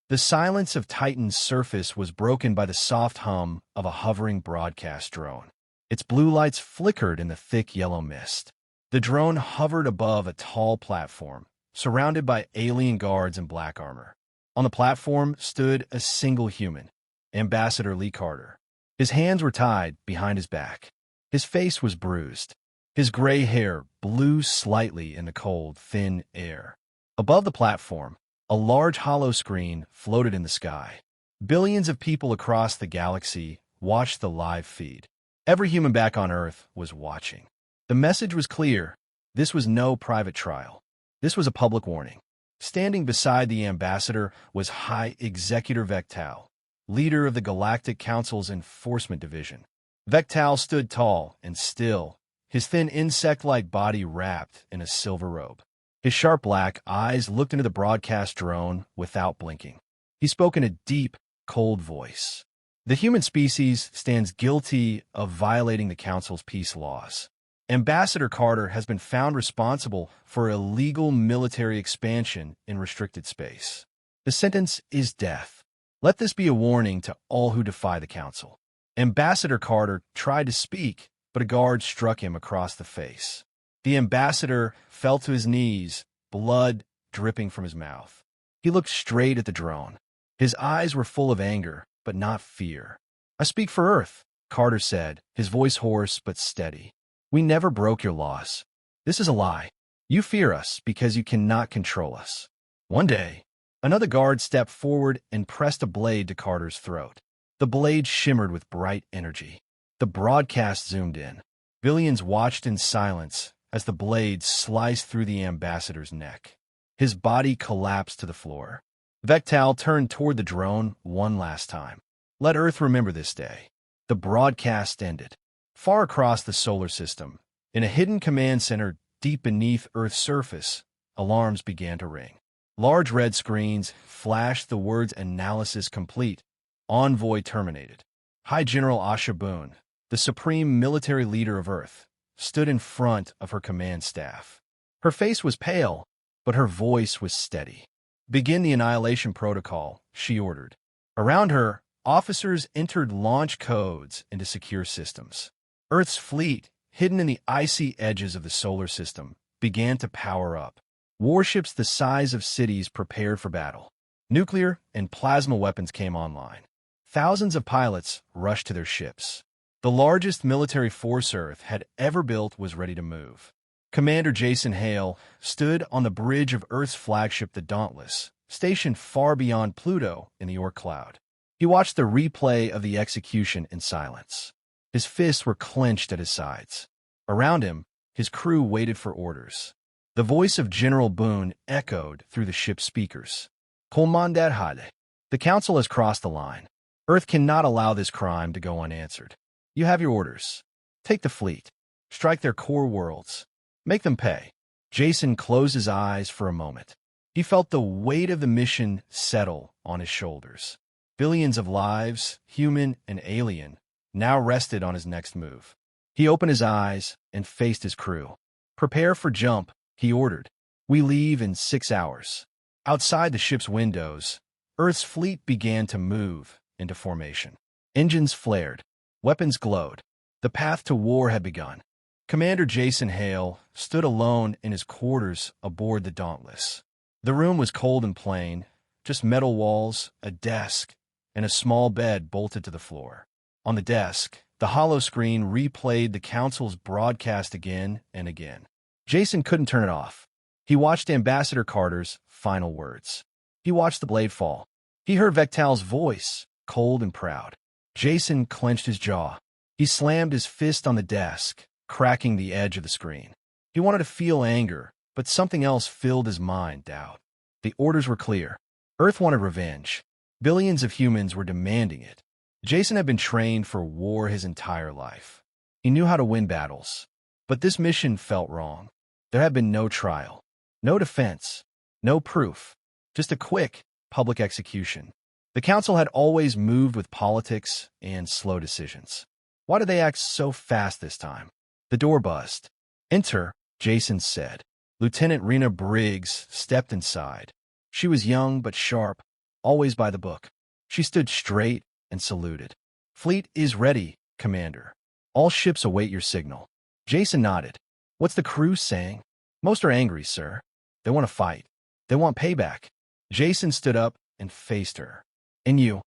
The silence of Titan's surface was broken by the soft hum of a hovering broadcast drone. Its blue lights flickered in the thick yellow mist. The drone hovered above a tall platform, surrounded by alien guards in black armor. On the platform stood a single human, Ambassador Lee Carter. His hands were tied behind his back. His face was bruised. His gray hair blew slightly in the cold, thin air. Above the platform, a large hollow screen floated in the sky. Billions of people across the galaxy watched the live feed. Every human back on Earth was watching. The message was clear. This was no private trial. This was a public warning. Standing beside the ambassador was High Executor Vectal, leader of the Galactic Council's Enforcement Division. Vectal stood tall and still, his thin insect-like body wrapped in a silver robe. His sharp black eyes looked into the broadcast drone without blinking. He spoke in a deep, cold voice. The human species stands guilty of violating the Council's peace laws. Ambassador Carter has been found responsible for illegal military expansion in restricted space. The sentence is death. Let this be a warning to all who defy the Council. Ambassador Carter tried to speak, but a guard struck him across the face. The ambassador fell to his knees, blood dripping from his mouth. He looked straight at the drone. His eyes were full of anger, but not fear. "I speak for Earth," Carter said, his voice hoarse but steady. "We never broke your laws. This is a lie. You fear us because you cannot control us." One day, another guard stepped forward and pressed a blade to Carter's throat. The blade shimmered with bright energy. The broadcast zoomed in. Billions watched in silence as the blade sliced through the ambassador's neck. His body collapsed to the floor. Vectal turned toward the drone one last time. "Let Earth remember this day." The broadcast ended. Far across the solar system, in a hidden command center deep beneath Earth's surface, alarms began to ring. Large red screens flashed the words "Analysis complete. Envoy terminated." High General Asha Boone, the supreme military leader of Earth, stood in front of her command staff. Her face was pale, but her voice was steady. "Begin the Annihilation protocol," she ordered. Around her, officers entered launch codes into secure systems. Earth's fleet, hidden in the icy edges of the solar system, began to power up. Warships the size of cities prepared for battle. Nuclear and plasma weapons came online. Thousands of pilots rushed to their ships. The largest military force Earth had ever built was ready to move. Commander Jason Hale stood on the bridge of Earth's flagship, the Dauntless, stationed far beyond Pluto in the Oort cloud. He watched the replay of the execution in silence. His fists were clenched at his sides. Around him, his crew waited for orders. The voice of General Boone echoed through the ship's speakers. "Commander Hale, the Council has crossed the line. Earth cannot allow this crime to go unanswered. You have your orders. Take the fleet. Strike their core worlds. Make them pay." Jason closed his eyes for a moment. He felt the weight of the mission settle on his shoulders. Billions of lives, human and alien, now rested on his next move. He opened his eyes and faced his crew. "Prepare for jump," he ordered. "We leave in 6 hours." Outside the ship's windows, Earth's fleet began to move into formation. Engines flared. Weapons glowed. The path to war had begun. Commander Jason Hale stood alone in his quarters aboard the Dauntless. The room was cold and plain, just metal walls, a desk, and a small bed bolted to the floor. On the desk, the hollow screen replayed the Council's broadcast again and again. Jason couldn't turn it off. He watched Ambassador Carter's final words. He watched the blade fall. He heard Vectal's voice, cold and proud. Jason clenched his jaw. He slammed his fist on the desk, cracking the edge of the screen. He wanted to feel anger, but something else filled his mind, doubt. The orders were clear. Earth wanted revenge. Billions of humans were demanding it. Jason had been trained for war his entire life. He knew how to win battles. But this mission felt wrong. There had been no trial, no defense, no proof, just a quick, public execution. The Council had always moved with politics and slow decisions. Why did they act so fast this time? The door buzzed. "Enter," Jason said. Lieutenant Rena Briggs stepped inside. She was young but sharp, always by the book. She stood straight and saluted. Fleet is ready, Commander. All ships await your signal. Jason nodded. What's the crew saying? Most are angry, sir. They want to fight. They want payback. Jason stood up and faced her. And you?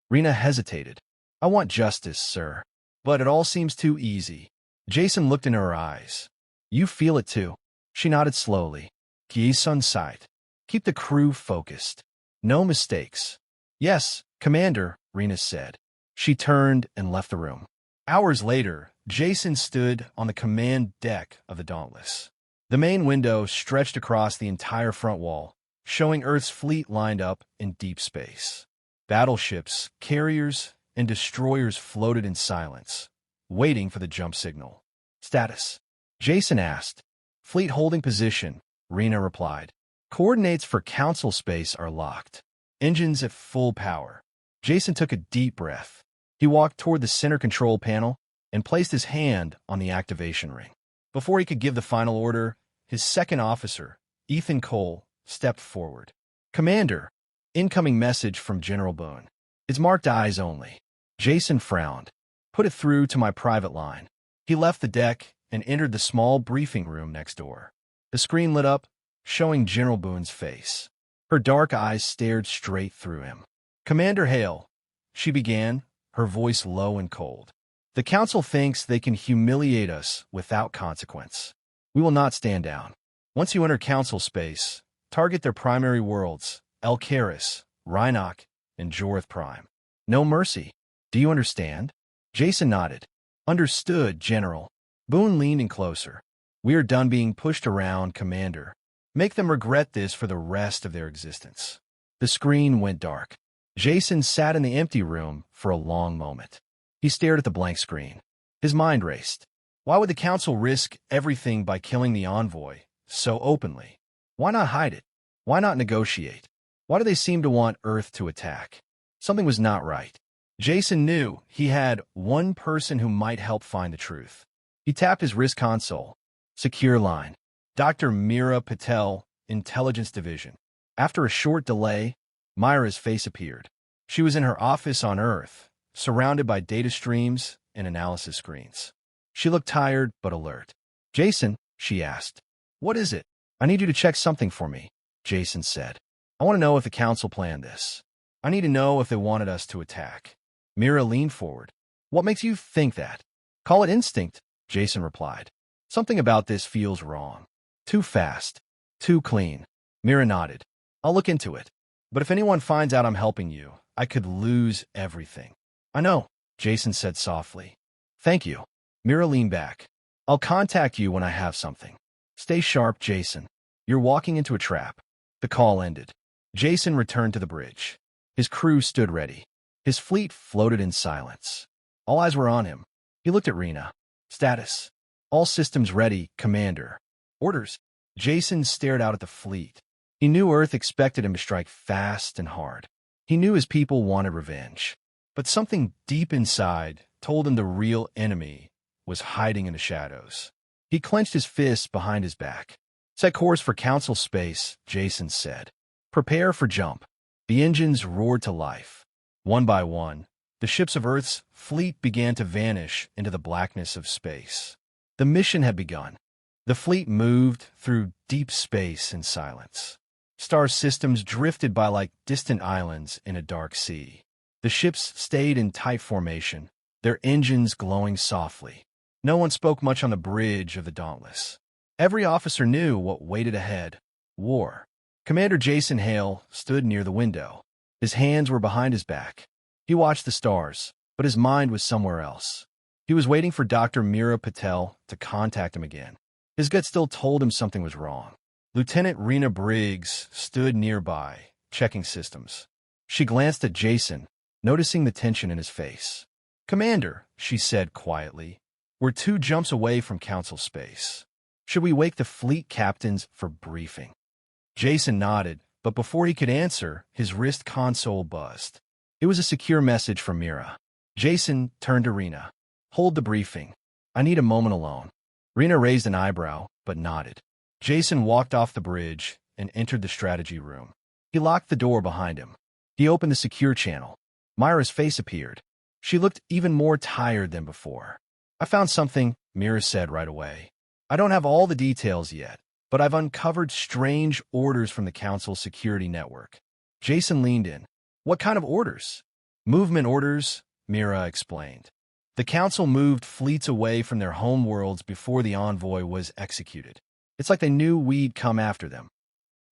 Rena hesitated. I want justice, sir. But it all seems too easy. Jason looked into her eyes. You feel it too. She nodded slowly. Keys on sight. Keep the crew focused. No mistakes. Yes, Commander, Rena said. She turned and left the room. Hours later, Jason stood on the command deck of the Dauntless. The main window stretched across the entire front wall, showing Earth's fleet lined up in deep space. Battleships, carriers, and destroyers floated in silence, waiting for the jump signal. Status? Jason asked. Fleet holding position, Rena replied. Coordinates for Council space are locked. Engines at full power. Jason took a deep breath. He walked toward the center control panel and placed his hand on the activation ring. Before he could give the final order, his second officer, Ethan Cole, stepped forward. Commander, incoming message from General Boone. It's marked eyes only. Jason frowned. Put it through to my private line. He left the deck and entered the small briefing room next door. The screen lit up, showing General Boone's face. Her dark eyes stared straight through him. Commander Hale, she began, her voice low and cold. The Council thinks they can humiliate us without consequence. We will not stand down. Once you enter Council space, target their primary worlds, Elkaris, Rhinoc, and Jorith Prime. No mercy. Do you understand? Jason nodded. Understood, General. Boone leaned in closer. We are done being pushed around, Commander. Make them regret this for the rest of their existence. The screen went dark. Jason sat in the empty room for a long moment. He stared at the blank screen. His mind raced. Why would the Council risk everything by killing the Envoy so openly? Why not hide it? Why not negotiate? Why do they seem to want Earth to attack? Something was not right. Jason knew he had one person who might help find the truth. He tapped his wrist console. Secure line. Dr. Mira Patel, Intelligence Division. After a short delay, Myra's face appeared. She was in her office on Earth, surrounded by data streams and analysis screens. She looked tired but alert. Jason, she asked. What is it? I need you to check something for me, Jason said. I want to know if the Council planned this. I need to know if they wanted us to attack. Mira leaned forward. What makes you think that? Call it instinct, Jason replied. Something about this feels wrong. Too fast. Too clean. Mira nodded. I'll look into it. But if anyone finds out I'm helping you, I could lose everything. I know, Jason said softly. Thank you. Mira leaned back. I'll contact you when I have something. Stay sharp, Jason. You're walking into a trap. The call ended. Jason returned to the bridge. His crew stood ready. His fleet floated in silence. All eyes were on him. He looked at Rena. Status. All systems ready, Commander. Orders. Jason stared out at the fleet. He knew Earth expected him to strike fast and hard. He knew his people wanted revenge. But something deep inside told him the real enemy was hiding in the shadows. He clenched his fists behind his back. Set course for Council space, Jason said. Prepare for jump. The engines roared to life. One by one, the ships of Earth's fleet began to vanish into the blackness of space. The mission had begun. The fleet moved through deep space in silence. Star systems drifted by like distant islands in a dark sea. The ships stayed in tight formation, their engines glowing softly. No one spoke much on the bridge of the Dauntless. Every officer knew what waited ahead: war. Commander Jason Hale stood near the window. His hands were behind his back. He watched the stars, but his mind was somewhere else. He was waiting for Dr. Mira Patel to contact him again. His gut still told him something was wrong. Lieutenant Rena Briggs stood nearby, checking systems. She glanced at Jason, noticing the tension in his face. Commander, she said quietly, we're 2 jumps away from Council space. Should we wake the fleet captains for briefing? Jason nodded, but before he could answer, his wrist console buzzed. It was a secure message from Mira. Jason turned to Rena. Hold the briefing. I need a moment alone. Rena raised an eyebrow, but nodded. Jason walked off the bridge and entered the strategy room. He locked the door behind him. He opened the secure channel. Myra's face appeared. She looked even more tired than before. I found something, Mira said right away. I don't have all the details yet, but I've uncovered strange orders from the Council's security network. Jason leaned in. What kind of orders? Movement orders, Mira explained. The Council moved fleets away from their home worlds before the Envoy was executed. It's like they knew we'd come after them.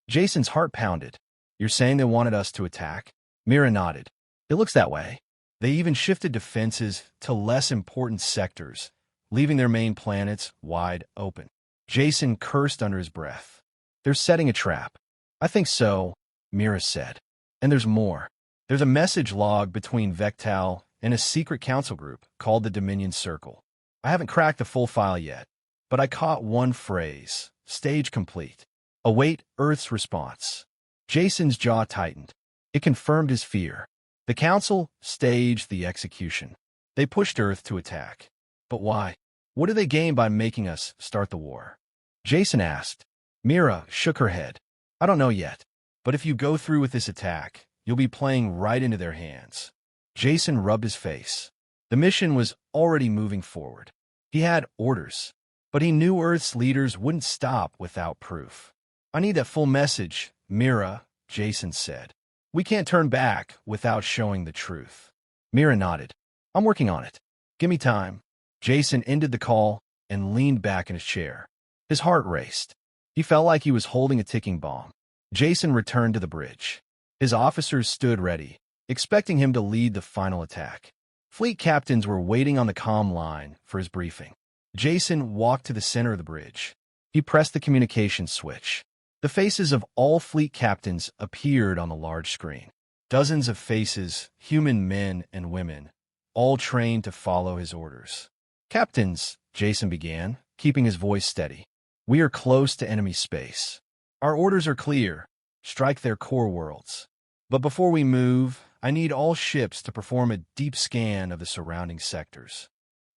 Jason's heart pounded. You're saying they wanted us to attack? Mira nodded. It looks that way. They even shifted defenses to less important sectors, leaving their main planets wide open. Jason cursed under his breath. They're setting a trap. I think so, Mira said. And there's more. There's a message log between Vectal and a secret council group called the Dominion Circle. I haven't cracked the full file yet, but I caught one phrase. Stage complete. Await Earth's response. Jason's jaw tightened. It confirmed his fear. The Council staged the execution. They pushed Earth to attack. But why? What do they gain by making us start the war? Jason asked. Mira shook her head. I don't know yet, but if you go through with this attack, you'll be playing right into their hands. Jason rubbed his face. The mission was already moving forward. He had orders, but he knew Earth's leaders wouldn't stop without proof. I need that full message, Mira, Jason said. We can't turn back without showing the truth. Mira nodded. I'm working on it. Give me time. Jason ended the call and leaned back in his chair. His heart raced. He felt like he was holding a ticking bomb. Jason returned to the bridge. His officers stood ready, expecting him to lead the final attack. Fleet captains were waiting on the comm line for his briefing. Jason walked to the center of the bridge. He pressed the communication switch. The faces of all fleet captains appeared on the large screen. Dozens of faces, human men and women, all trained to follow his orders. Captains, Jason began, keeping his voice steady. We are close to enemy space. Our orders are clear. Strike their core worlds. But before we move, I need all ships to perform a deep scan of the surrounding sectors.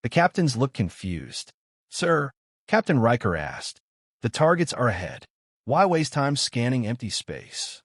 The captains looked confused. Sir, Captain Riker asked, the targets are ahead. Why waste time scanning empty space?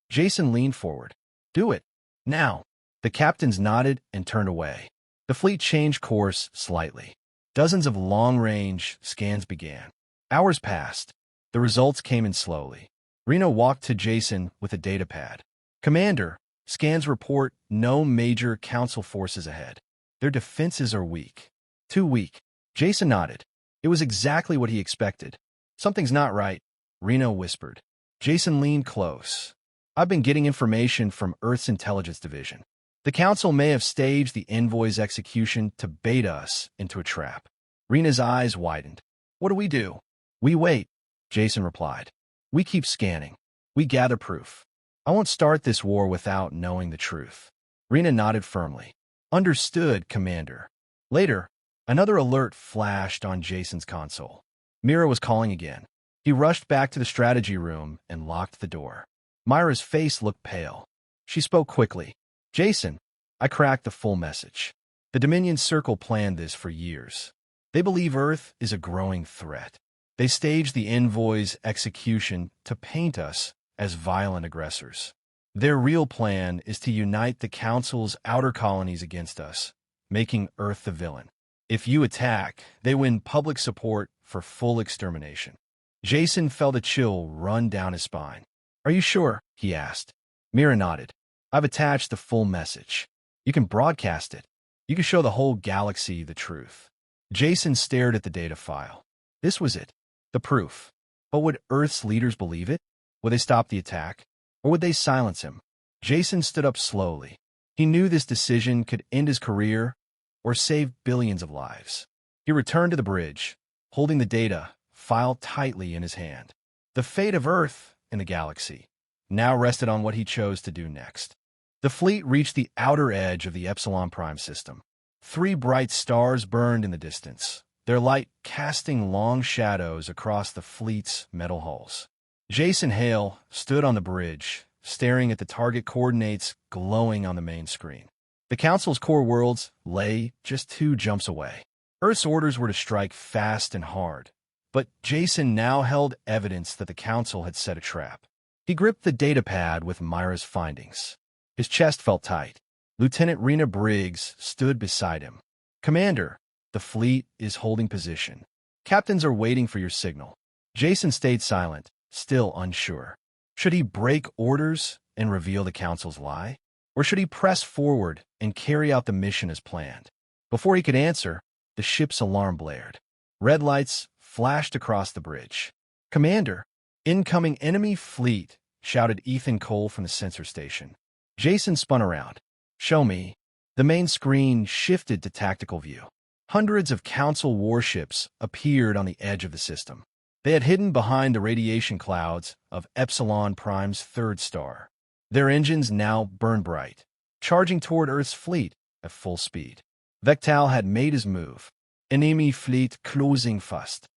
Jason leaned forward. Do it. Now. The captains nodded and turned away. The fleet changed course slightly. Dozens of long-range scans began. Hours passed. The results came in slowly. Reno walked to Jason with a datapad. Commander, scans report no major council forces ahead. Their defenses are weak. Too weak. Jason nodded. It was exactly what he expected. Something's not right, Reno whispered. Jason leaned close. I've been getting information from Earth's intelligence division. The Council may have staged the Envoy's execution to bait us into a trap. Rena's eyes widened. What do? We wait, Jason replied. We keep scanning. We gather proof. I won't start this war without knowing the truth. Rena nodded firmly. Understood, Commander. Later, another alert flashed on Jason's console. Mira was calling again. He rushed back to the strategy room and locked the door. Myra's face looked pale. She spoke quickly. Jason, I cracked the full message. The Dominion Circle planned this for years. They believe Earth is a growing threat. They staged the Envoy's execution to paint us as violent aggressors. Their real plan is to unite the Council's outer colonies against us, making Earth the villain. If you attack, they win public support for full extermination. Jason felt a chill run down his spine. Are you sure? He asked. Mira nodded. I've attached the full message. You can broadcast it. You can show the whole galaxy the truth. Jason stared at the data file. This was it. The proof. But would Earth's leaders believe it? Would they stop the attack? Or would they silence him? Jason stood up slowly. He knew this decision could end his career or save billions of lives. He returned to the bridge, holding the data file tightly in his hand. The fate of Earth and the galaxy now rested on what he chose to do next. The fleet reached the outer edge of the Epsilon Prime system. 3 bright stars burned in the distance, their light casting long shadows across the fleet's metal hulls. Jason Hale stood on the bridge, staring at the target coordinates glowing on the main screen. The Council's core worlds lay just 2 jumps away. Earth's orders were to strike fast and hard, but Jason now held evidence that the Council had set a trap. He gripped the datapad with Myra's findings. His chest felt tight. Lieutenant Rena Briggs stood beside him. "Commander, the fleet is holding position. Captains are waiting for your signal." Jason stayed silent, still unsure. Should he break orders and reveal the Council's lie? Or should he press forward and carry out the mission as planned? Before he could answer, the ship's alarm blared. Red lights flashed across the bridge. "Commander, incoming enemy fleet," shouted Ethan Cole from the sensor station. Jason spun around. "Show me." The main screen shifted to tactical view. Hundreds of Council warships appeared on the edge of the system. They had hidden behind the radiation clouds of Epsilon Prime's third star. Their engines now burned bright, charging toward Earth's fleet at full speed. Vectal had made his move. "Enemy fleet closing fast,"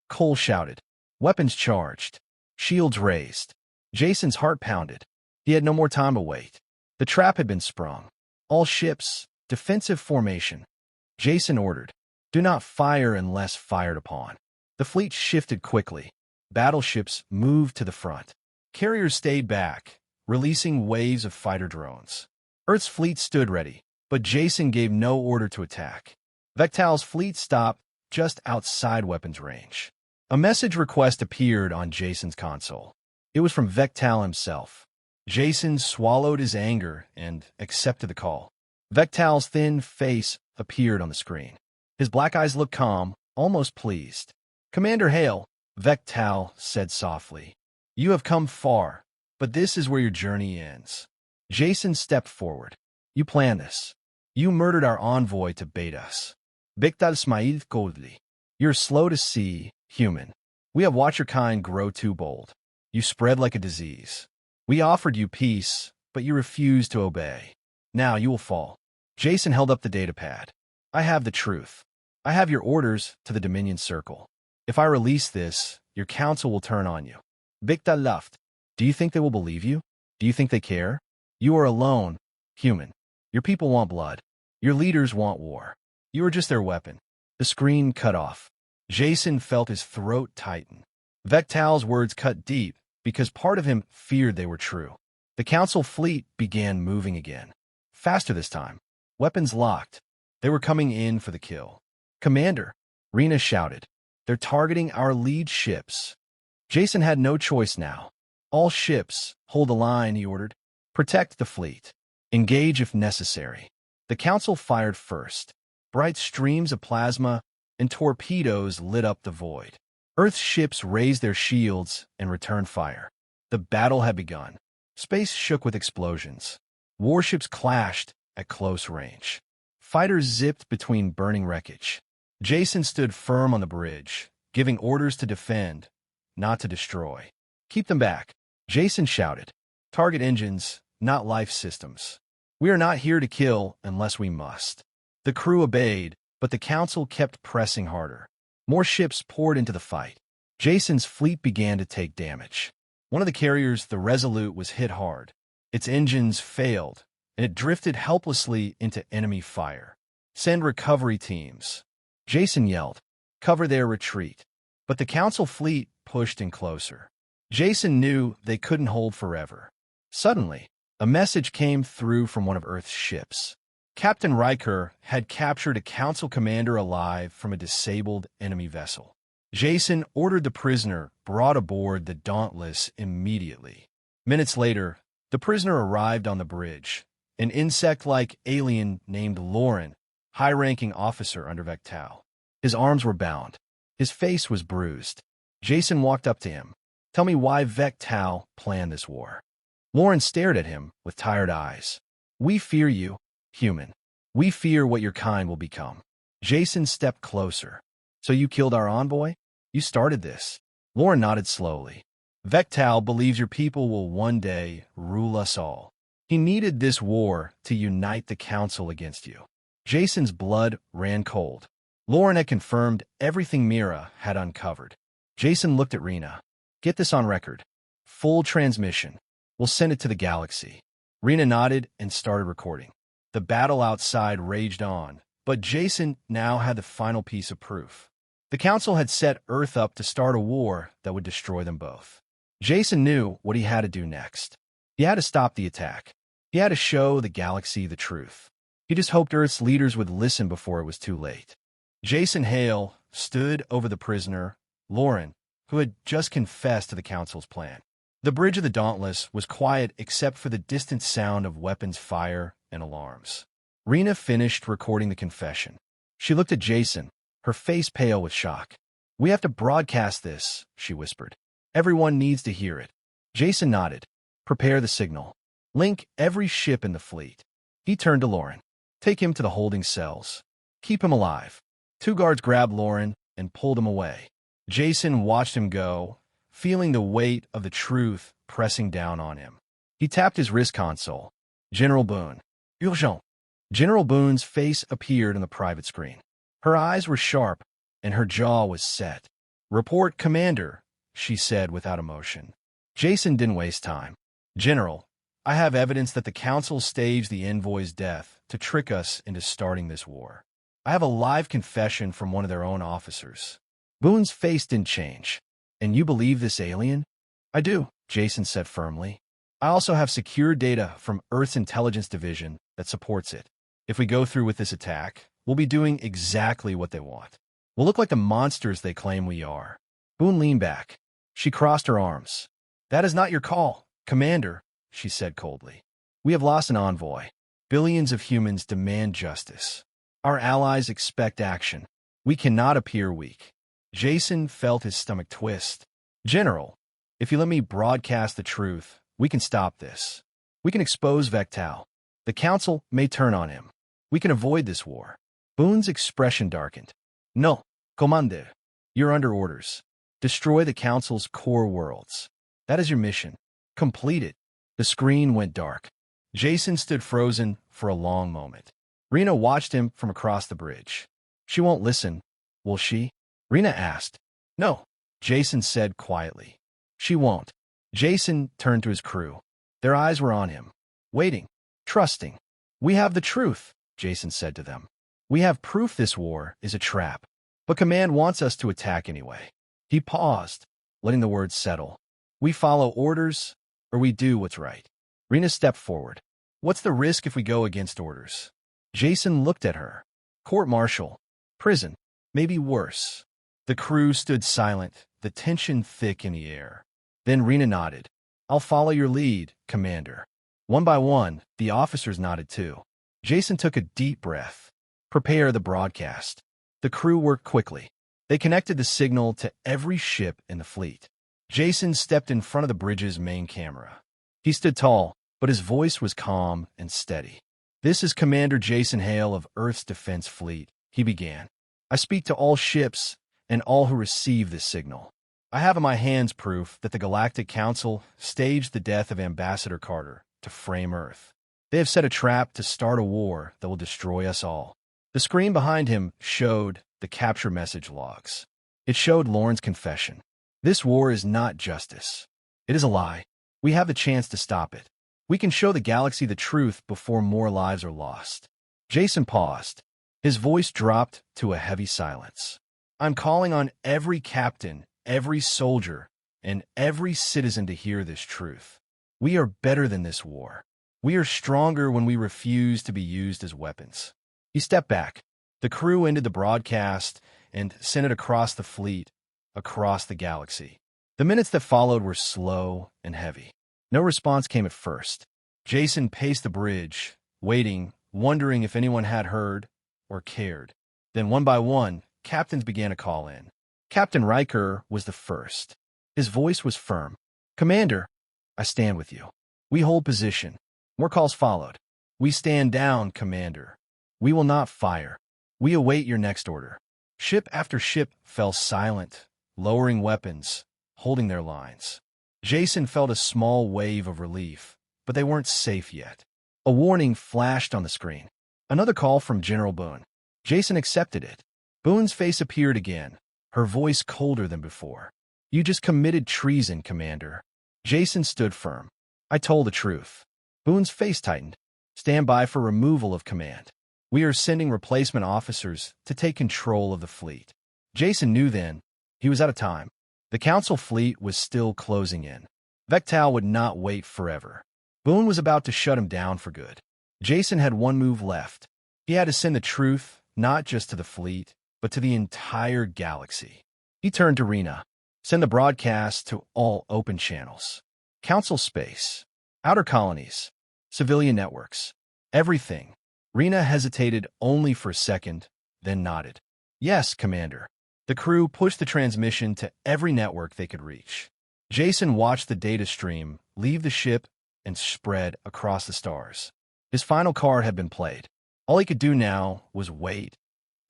Cole shouted. Weapons charged. Shields raised. Jason's heart pounded. He had no more time to wait. The trap had been sprung. "All ships, defensive formation." Jason ordered. "Do not fire unless fired upon." The fleet shifted quickly. Battleships moved to the front. Carriers stayed back, releasing waves of fighter drones. Earth's fleet stood ready, but Jason gave no order to attack. Vectal's fleet stopped just outside weapons range. A message request appeared on Jason's console. It was from Vectal himself. Jason swallowed his anger and accepted the call. Vectal's thin face appeared on the screen. His black eyes looked calm, almost pleased. "Commander Hale," Vectal said softly. "You have come far, but this is where your journey ends." Jason stepped forward. "You planned this. You murdered our envoy to bait us." Vectal smiled coldly. "You're slow to see, human. We have watched your kind grow too bold. You spread like a disease. We offered you peace, but you refused to obey. Now you will fall." Jason held up the datapad. "I have the truth. I have your orders to the Dominion Circle. If I release this, your council will turn on you." Vectal laughed. "Do you think they will believe you? Do you think they care? You are alone, human. Your people want blood. Your leaders want war. You are just their weapon." The screen cut off. Jason felt his throat tighten. Vectal's words cut deep because part of him feared they were true. The Council fleet began moving again. Faster this time. Weapons locked. They were coming in for the kill. "Commander," Rena shouted. "They're targeting our lead ships." Jason had no choice now. "All ships, hold the line," he ordered. "Protect the fleet. Engage if necessary." The Council fired first. Bright streams of plasma and torpedoes lit up the void. Earth's ships raised their shields and returned fire. The battle had begun. Space shook with explosions. Warships clashed at close range. Fighters zipped between burning wreckage. Jason stood firm on the bridge, giving orders to defend, not to destroy. "Keep them back," Jason shouted. "Target engines, not life systems. We are not here to kill unless we must." The crew obeyed, but the Council kept pressing harder. More ships poured into the fight. Jason's fleet began to take damage. One of the carriers, the Resolute, was hit hard. Its engines failed, and it drifted helplessly into enemy fire. "Send recovery teams." Jason yelled. "Cover their retreat." But the Council fleet pushed in closer. Jason knew they couldn't hold forever. Suddenly, a message came through from one of Earth's ships. Captain Riker had captured a Council commander alive from a disabled enemy vessel. Jason ordered the prisoner brought aboard the Dauntless immediately. Minutes later, the prisoner arrived on the bridge, an insect-like alien named Lauren, high-ranking officer under Vectal. His arms were bound. His face was bruised. Jason walked up to him. "Tell me why Vectal planned this war." Lauren stared at him with tired eyes. "We fear you, human. We fear what your kind will become." Jason stepped closer. "So you killed our envoy? You started this." Lauren nodded slowly. "Vectal believes your people will one day rule us all. He needed this war to unite the Council against you." Jason's blood ran cold. Lauren had confirmed everything Mira had uncovered. Jason looked at Rena. "Get this on record. Full transmission. We'll send it to the galaxy." Rena nodded and started recording. The battle outside raged on, but Jason now had the final piece of proof. The Council had set Earth up to start a war that would destroy them both. Jason knew what he had to do next. He had to stop the attack. He had to show the galaxy the truth. He just hoped Earth's leaders would listen before it was too late. Jason Hale stood over the prisoner, Lauren, who had just confessed to the Council's plan. The bridge of the Dauntless was quiet except for the distant sound of weapons fire and alarms. Rena finished recording the confession. She looked at Jason, her face pale with shock. "We have to broadcast this," she whispered. "Everyone needs to hear it." Jason nodded. "Prepare the signal. Link every ship in the fleet." He turned to Lauren. "Take him to the holding cells. Keep him alive." 2 guards grabbed Lauren and pulled him away. Jason watched him go, feeling the weight of the truth pressing down on him. He tapped his wrist console. "General Boone." "Urgent." General Boone's face appeared on the private screen. Her eyes were sharp, and her jaw was set. "Report, Commander," she said without emotion. Jason didn't waste time. "General, I have evidence that the Council staged the Envoy's death to trick us into starting this war. I have a live confession from one of their own officers." Boone's face didn't change. "And you believe this alien?" "I do," Jason said firmly. "I also have secure data from Earth's intelligence division that supports it. If we go through with this attack, we'll be doing exactly what they want. We'll look like the monsters they claim we are." Boone leaned back. She crossed her arms. "That is not your call, Commander," she said coldly. "We have lost an envoy. Billions of humans demand justice. Our allies expect action. We cannot appear weak." Jason felt his stomach twist. "General, if you let me broadcast the truth, we can stop this. We can expose Vectal. The Council may turn on him. We can avoid this war." Boone's expression darkened. "No, Commander. You're under orders. Destroy the Council's core worlds. That is your mission. Complete it." The screen went dark. Jason stood frozen for a long moment. Rena watched him from across the bridge. "She won't listen, will she?" Rena asked. "No," Jason said quietly. "She won't." Jason turned to his crew. Their eyes were on him, waiting, trusting. "We have the truth," Jason said to them. "We have proof this war is a trap. But Command wants us to attack anyway." He paused, letting the words settle. "We follow orders, or we do what's right." Rena stepped forward. "What's the risk if we go against orders?" Jason looked at her. "Court-martial. Prison. Maybe worse." The crew stood silent, the tension thick in the air. Then Rena nodded. "I'll follow your lead, Commander." One by one, the officers nodded too. Jason took a deep breath. "Prepare the broadcast." The crew worked quickly. They connected the signal to every ship in the fleet. Jason stepped in front of the bridge's main camera. He stood tall, but his voice was calm and steady. "This is Commander Jason Hale of Earth's Defense Fleet," he began. "I speak to all ships and all who receive this signal. I have in my hands proof that the Galactic Council staged the death of Ambassador Carter to frame Earth. They have set a trap to start a war that will destroy us all." The screen behind him showed the capture message logs. It showed Lauren's confession. "This war is not justice. It is a lie. We have the chance to stop it. We can show the galaxy the truth before more lives are lost." Jason paused. His voice dropped to a heavy silence. "I'm calling on every captain, every soldier, and every citizen to hear this truth. We are better than this war. We are stronger when we refuse to be used as weapons." He stepped back. The crew ended the broadcast and sent it across the fleet, across the galaxy. The minutes that followed were slow and heavy. No response came at first. Jason paced the bridge, waiting, wondering if anyone had heard or cared. Then one by one, captains began to call in. Captain Riker was the first. His voice was firm. "Commander, I stand with you. We hold position." More calls followed. "We stand down, Commander. We will not fire. We await your next order." Ship after ship fell silent, lowering weapons, holding their lines. Jason felt a small wave of relief, but they weren't safe yet. A warning flashed on the screen. Another call from General Boone. Jason accepted it. Boone's face appeared again, her voice colder than before. "You just committed treason, Commander." Jason stood firm. "I told the truth." Boone's face tightened. "Stand by for removal of command. We are sending replacement officers to take control of the fleet." Jason knew then he was out of time. The Council fleet was still closing in. Vectal would not wait forever. Boone was about to shut him down for good. Jason had one move left. He had to send the truth, not just to the fleet, but to the entire galaxy. He turned to Rena. Send the broadcast to all open channels. Council space, outer colonies, civilian networks, everything. Rena hesitated only for a second, then nodded. Yes, Commander. The crew pushed the transmission to every network they could reach. Jason watched the data stream leave the ship and spread across the stars. His final card had been played. All he could do now was wait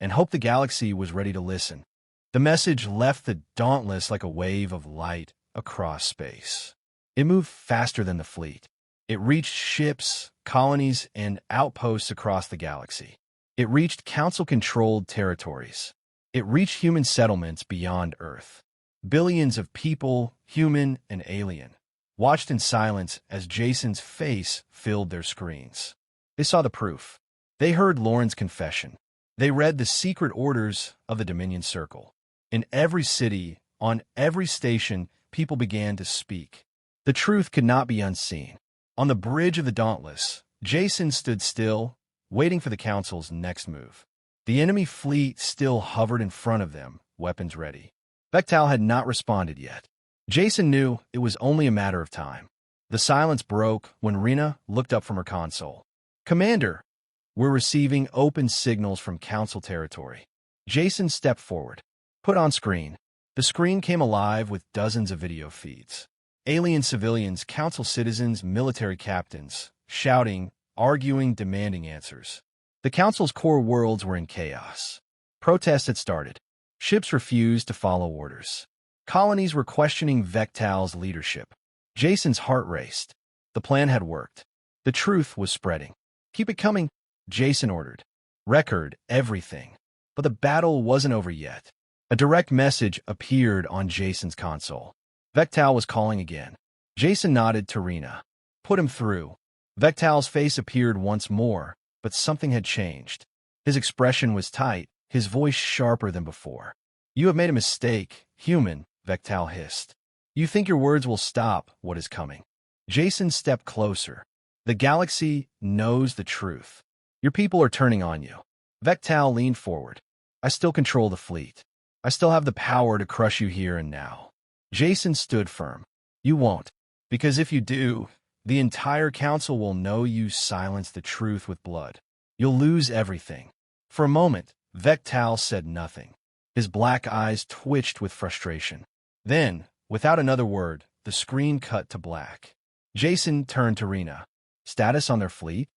and hope the galaxy was ready to listen. The message left the Dauntless like a wave of light across space. It moved faster than the fleet. It reached ships, colonies, and outposts across the galaxy. It reached Council-controlled territories. It reached human settlements beyond Earth. Billions of people, human and alien, watched in silence as Jason's face filled their screens. They saw the proof. They heard Lauren's confession. They read the secret orders of the Dominion Circle. In every city, on every station, people began to speak. The truth could not be unseen. On the bridge of the Dauntless, Jason stood still, waiting for the Council's next move. The enemy fleet still hovered in front of them, weapons ready. Vectal had not responded yet. Jason knew it was only a matter of time. The silence broke when Rena looked up from her console. Commander, we're receiving open signals from Council territory. Jason stepped forward. Put on screen. The screen came alive with dozens of video feeds. Alien civilians, Council citizens, military captains, shouting, arguing, demanding answers. The Council's core worlds were in chaos. Protests had started. Ships refused to follow orders. Colonies were questioning Vectal's leadership. Jason's heart raced. The plan had worked. The truth was spreading. Keep it coming, Jason ordered. Record everything. But the battle wasn't over yet. A direct message appeared on Jason's console. Vectal was calling again. Jason nodded to Rena. Put him through. Vectal's face appeared once more, but something had changed. His expression was tight, his voice sharper than before. You have made a mistake, human, Vectal hissed. You think your words will stop what is coming. Jason stepped closer. The galaxy knows the truth. Your people are turning on you. Vectal leaned forward. I still control the fleet. I still have the power to crush you here and now. Jason stood firm. You won't. Because if you do, the entire Council will know you silenced the truth with blood. You'll lose everything. For a moment, Vectal said nothing. His black eyes twitched with frustration. Then, without another word, the screen cut to black. Jason turned to Rena. Status on their fleet?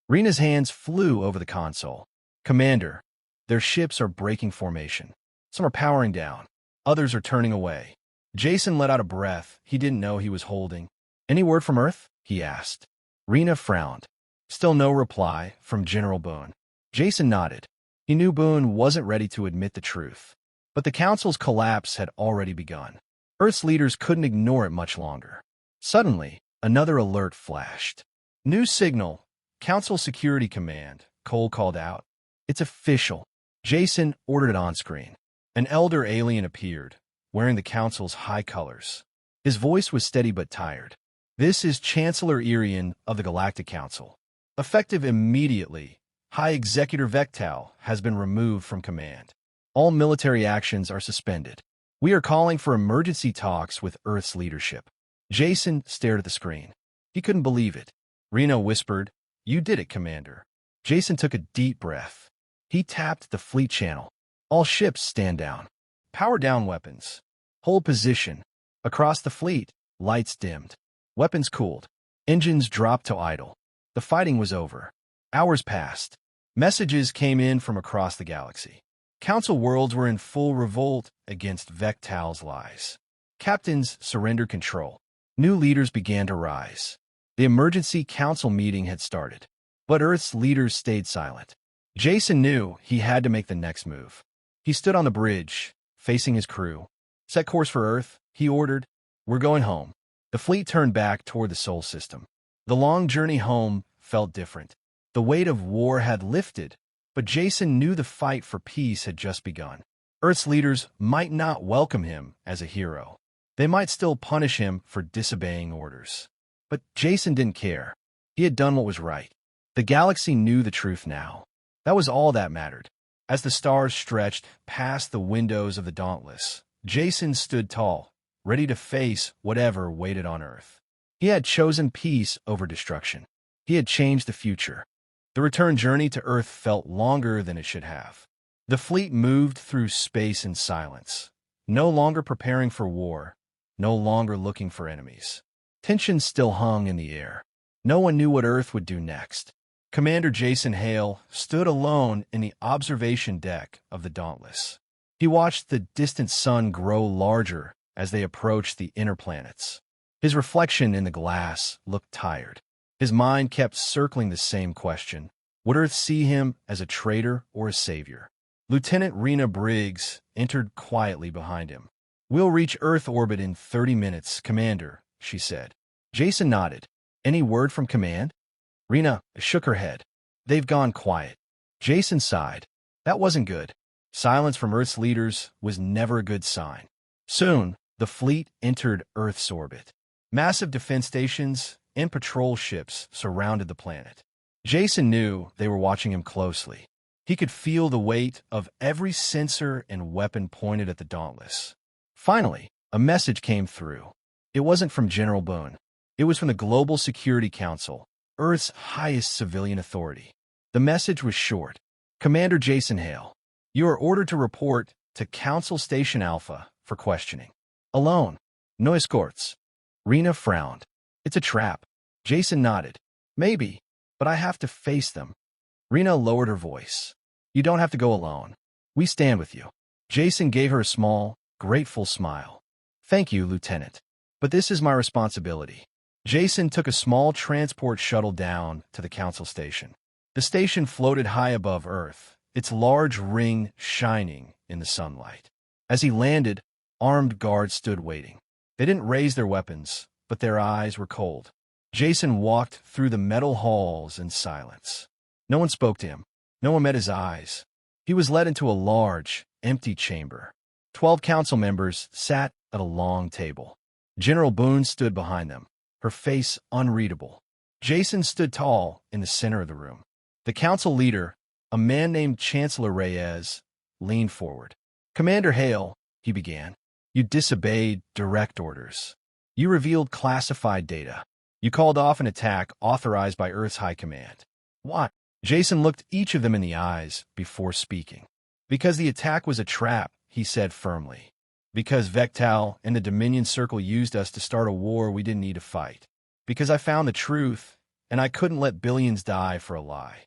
Rena's hands flew over the console. Commander, their ships are breaking formation. Some are powering down. Others are turning away. Jason let out a breath he didn't know he was holding. Any word from Earth? He asked. Rena frowned. Still no reply from General Boone. Jason nodded. He knew Boone wasn't ready to admit the truth. But the Council's collapse had already begun. Earth's leaders couldn't ignore it much longer. Suddenly, another alert flashed. New signal. Council Security Command, Cole called out. It's official. Jason ordered it on screen. An elder alien appeared, wearing the Council's high colors. His voice was steady but tired. This is Chancellor Irian of the Galactic Council. Effective immediately, High Executor Vectal has been removed from command. All military actions are suspended. We are calling for emergency talks with Earth's leadership. Jason stared at the screen. He couldn't believe it. Rena whispered, You did it, Commander. Jason took a deep breath. He tapped the fleet channel. All ships stand down. Power down weapons. Hold position. Across the fleet, lights dimmed. Weapons cooled. Engines dropped to idle. The fighting was over. Hours passed. Messages came in from across the galaxy. Council worlds were in full revolt against Vectal's lies. Captains surrendered control. New leaders began to rise. The emergency council meeting had started. But Earth's leaders stayed silent. Jason knew he had to make the next move. He stood on the bridge, facing his crew. Set course for Earth, he ordered. We're going home. The fleet turned back toward the Sol system. The long journey home felt different. The weight of war had lifted, but Jason knew the fight for peace had just begun. Earth's leaders might not welcome him as a hero. They might still punish him for disobeying orders. But Jason didn't care. He had done what was right. The galaxy knew the truth now. That was all that mattered. As the stars stretched past the windows of the Dauntless, Jason stood tall, ready to face whatever waited on Earth. He had chosen peace over destruction. He had changed the future. The return journey to Earth felt longer than it should have. The fleet moved through space in silence, no longer preparing for war, no longer looking for enemies. Tension still hung in the air. No one knew what Earth would do next. Commander Jason Hale stood alone in the observation deck of the Dauntless. He watched the distant sun grow larger as they approached the inner planets. His reflection in the glass looked tired. His mind kept circling the same question. Would Earth see him as a traitor or a savior? Lieutenant Rena Briggs entered quietly behind him. "We'll reach Earth orbit in 30 minutes, Commander," she said. Jason nodded. "Any word from command?" Rena shook her head. "They've gone quiet." Jason sighed. That wasn't good. Silence from Earth's leaders was never a good sign. Soon, the fleet entered Earth's orbit. Massive defense stations and patrol ships surrounded the planet. Jason knew they were watching him closely. He could feel the weight of every sensor and weapon pointed at the Dauntless. Finally, a message came through. It wasn't from General Boone. It was from the Global Security Council, Earth's highest civilian authority. The message was short. "Commander Jason Hale, you are ordered to report to Council Station Alpha for questioning. Alone. No escorts." Rena frowned. "It's a trap." Jason nodded. "Maybe, but I have to face them." Rena lowered her voice. "You don't have to go alone. We stand with you." Jason gave her a small, grateful smile. "Thank you, Lieutenant. But this is my responsibility." Jason took a small transport shuttle down to the Council Station. The station floated high above Earth, its large ring shining in the sunlight. As he landed, armed guards stood waiting. They didn't raise their weapons, but their eyes were cold. Jason walked through the metal halls in silence. No one spoke to him. No one met his eyes. He was led into a large, empty chamber. 12 council members sat at a long table. General Boone stood behind them, her face unreadable. Jason stood tall in the center of the room. The council leader, a man named Chancellor Reyes, leaned forward. "Commander Hale," he began, "you disobeyed direct orders. You revealed classified data. You called off an attack authorized by Earth's High Command. Why?" Jason looked each of them in the eyes before speaking. "Because the attack was a trap," he said firmly. "Because Vectal and the Dominion Circle used us to start a war we didn't need to fight. Because I found the truth, and I couldn't let billions die for a lie."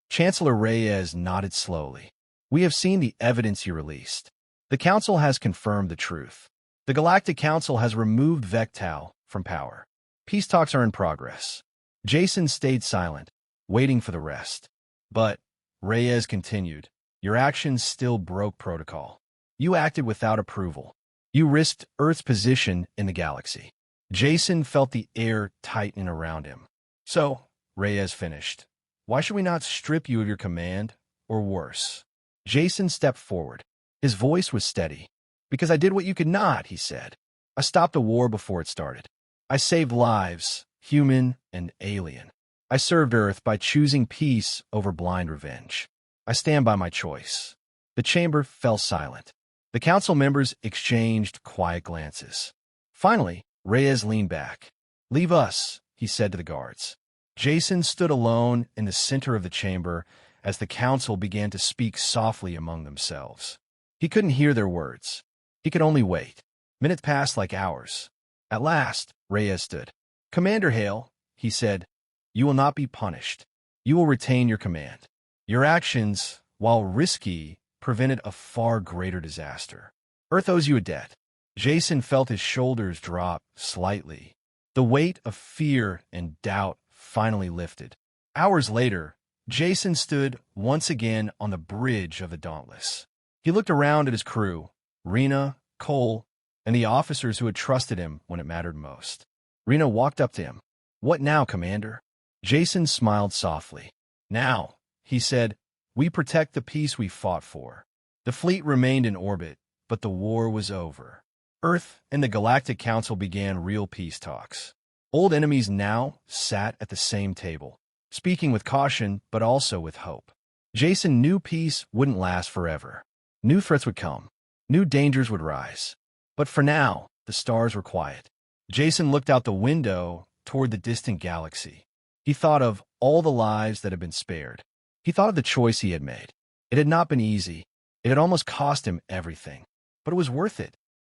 Chancellor Reyes nodded slowly. "We have seen the evidence you released. The Council has confirmed the truth. The Galactic Council has removed Vectal from power. Peace talks are in progress." Jason stayed silent, waiting for the rest. "But," Reyes continued, "your actions still broke protocol. You acted without approval. You risked Earth's position in the galaxy." Jason felt the air tighten around him. "So," Reyes finished, "why should we not strip you of your command, or worse?" Jason stepped forward. His voice was steady. "Because I did what you could not," he said. "I stopped a war before it started. I saved lives, human and alien. I served Earth by choosing peace over blind revenge. I stand by my choice." The chamber fell silent. The council members exchanged quiet glances. Finally, Reyes leaned back. "Leave us," he said to the guards. Jason stood alone in the center of the chamber as the council began to speak softly among themselves. He couldn't hear their words. He could only wait. Minutes passed like hours. At last, Reyes stood. "Commander Hale," he said, "you will not be punished. You will retain your command. Your actions, while risky, prevented a far greater disaster. Earth owes you a debt." Jason felt his shoulders drop slightly. The weight of fear and doubt finally lifted. Hours later, Jason stood once again on the bridge of the Dauntless. He looked around at his crew, Rena, Cole, and the officers who had trusted him when it mattered most. Rena walked up to him. "What now, Commander?" Jason smiled softly. "Now," he said, "we protect the peace we fought for." The fleet remained in orbit, but the war was over. Earth and the Galactic Council began real peace talks. Old enemies now sat at the same table, speaking with caution but also with hope. Jason knew peace wouldn't last forever. New threats would come. New dangers would rise. But for now, the stars were quiet. Jason looked out the window toward the distant galaxy. He thought of all the lives that had been spared. He thought of the choice he had made. It had not been easy. It had almost cost him everything. But it was worth it.